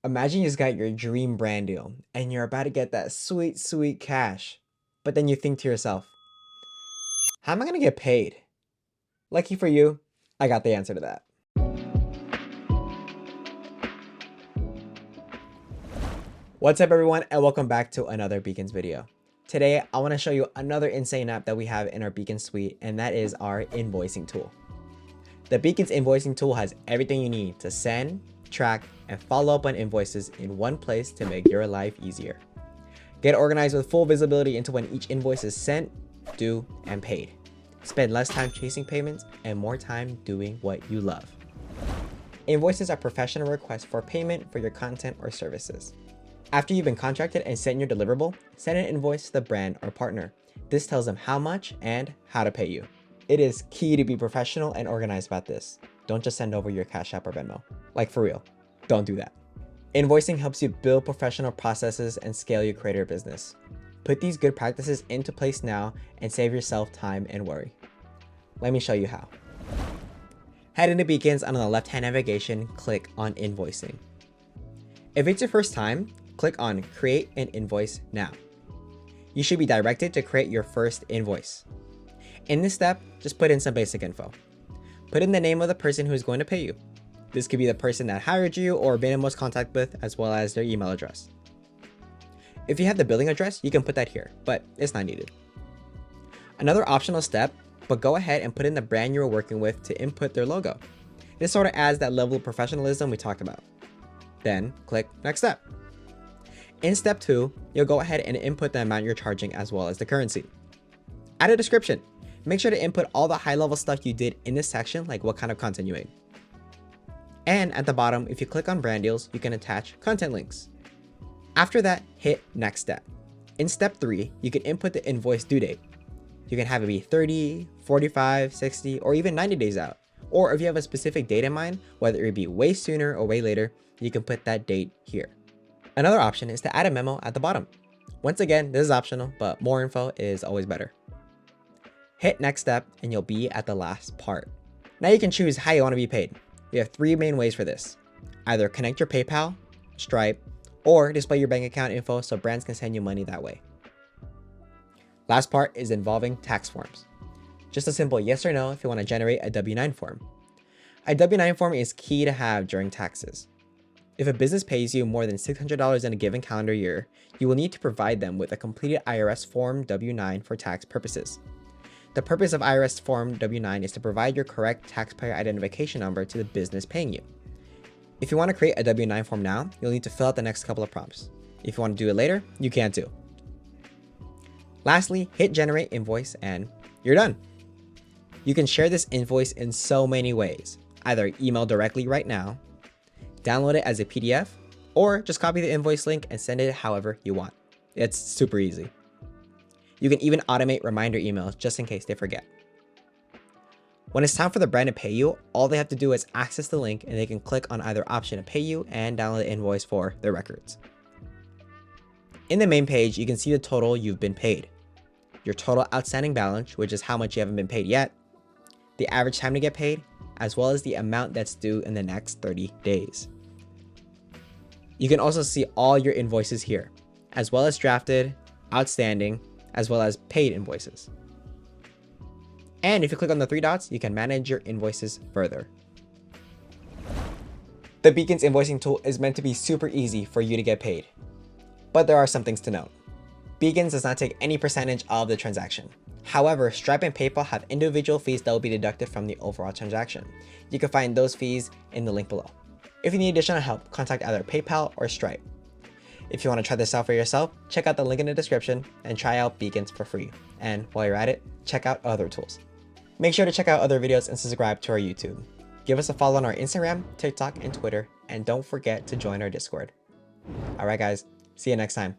Imagine you just got your dream brand deal and you're about to get that sweet, sweet cash. But then you think to yourself, how am I going to get paid? Lucky for you, I got the answer to that. What's up everyone and welcome back to another Beacons video. Today, I want to show you another insane app that we have in our Beacons suite, and that is our invoicing tool. The Beacons Invoicing tool has everything you need to send, track, and follow up on invoices in one place to make your life easier. Get organized with full visibility into when each invoice is sent, due, and paid. Spend less time chasing payments and more time doing what you love. Invoices are professional requests for payment for your content or services. After you've been contracted and sent your deliverable, send an invoice to the brand or partner. This tells them how much and how to pay you. It is key to be professional and organized about this. Don't just send over your Cash App or Venmo. Like for real, don't do that. Invoicing helps you build professional processes and scale your creator business. Put these good practices into place now and save yourself time and worry. Let me show you how. Head into Beacons and on the left-hand navigation, click on Invoicing. If it's your first time, click on Create an Invoice Now. You should be directed to create your first invoice. In this step, just put in some basic info. Put in the name of the person who is going to pay you. This could be the person that hired you or been in most contact with, as well as their email address. If you have the billing address, you can put that here, but it's not needed. Another optional step, but go ahead and put in the brand you were working with to input their logo. This sort of adds that level of professionalism we talked about. Then click Next Step. In step 2, you'll go ahead and input the amount you're charging as well as the currency. Add a description. Make sure to input all the high-level stuff you did in this section, like what kind of content you made. And at the bottom, if you click on brand deals, you can attach content links. After that, hit Next Step. In step 3, you can input the invoice due date. You can have it be 30, 45, 60, or even 90 days out. Or if you have a specific date in mind, whether it be way sooner or way later, you can put that date here. Another option is to add a memo at the bottom. Once again, this is optional, but more info is always better. Hit Next Step and you'll be at the last part. Now you can choose how you want to be paid. We have 3 main ways for this. Either connect your PayPal, Stripe, or display your bank account info so brands can send you money that way. Last part is involving tax forms. Just a simple yes or no if you want to generate a W-9 form. A W-9 form is key to have during taxes. If a business pays you more than $600 in a given calendar year, you will need to provide them with a completed IRS Form W-9 for tax purposes. The purpose of IRS Form W-9 is to provide your correct taxpayer identification number to the business paying you. If you want to create a W-9 form now, you'll need to fill out the next couple of prompts. If you want to do it later, you can too. Lastly, hit Generate Invoice and you're done. You can share this invoice in so many ways. Either email directly right now, download it as a PDF, or just copy the invoice link and send it however you want. It's super easy. You can even automate reminder emails just in case they forget. When it's time for the brand to pay you, all they have to do is access the link and they can click on either option to pay you and download the invoice for their records. In the main page, you can see the total you've been paid, your total outstanding balance, which is how much you haven't been paid yet, the average time to get paid, as well as the amount that's due in the next 30 days. You can also see all your invoices here, as well as drafted, outstanding, as well as paid invoices. And if you click on the 3 dots, you can manage your invoices further. The Beacons Invoicing tool is meant to be super easy for you to get paid. But there are some things to note. Beacons does not take any percentage of the transaction. However, Stripe and PayPal have individual fees that will be deducted from the overall transaction. You can find those fees in the link below. If you need additional help, contact either PayPal or Stripe. If you want to try this out for yourself, check out the link in the description and try out Beacons for free. And while you're at it, check out other tools. Make sure to check out other videos and subscribe to our YouTube. Give us a follow on our Instagram, TikTok, and Twitter, and don't forget to join our Discord. Alright guys, see you next time.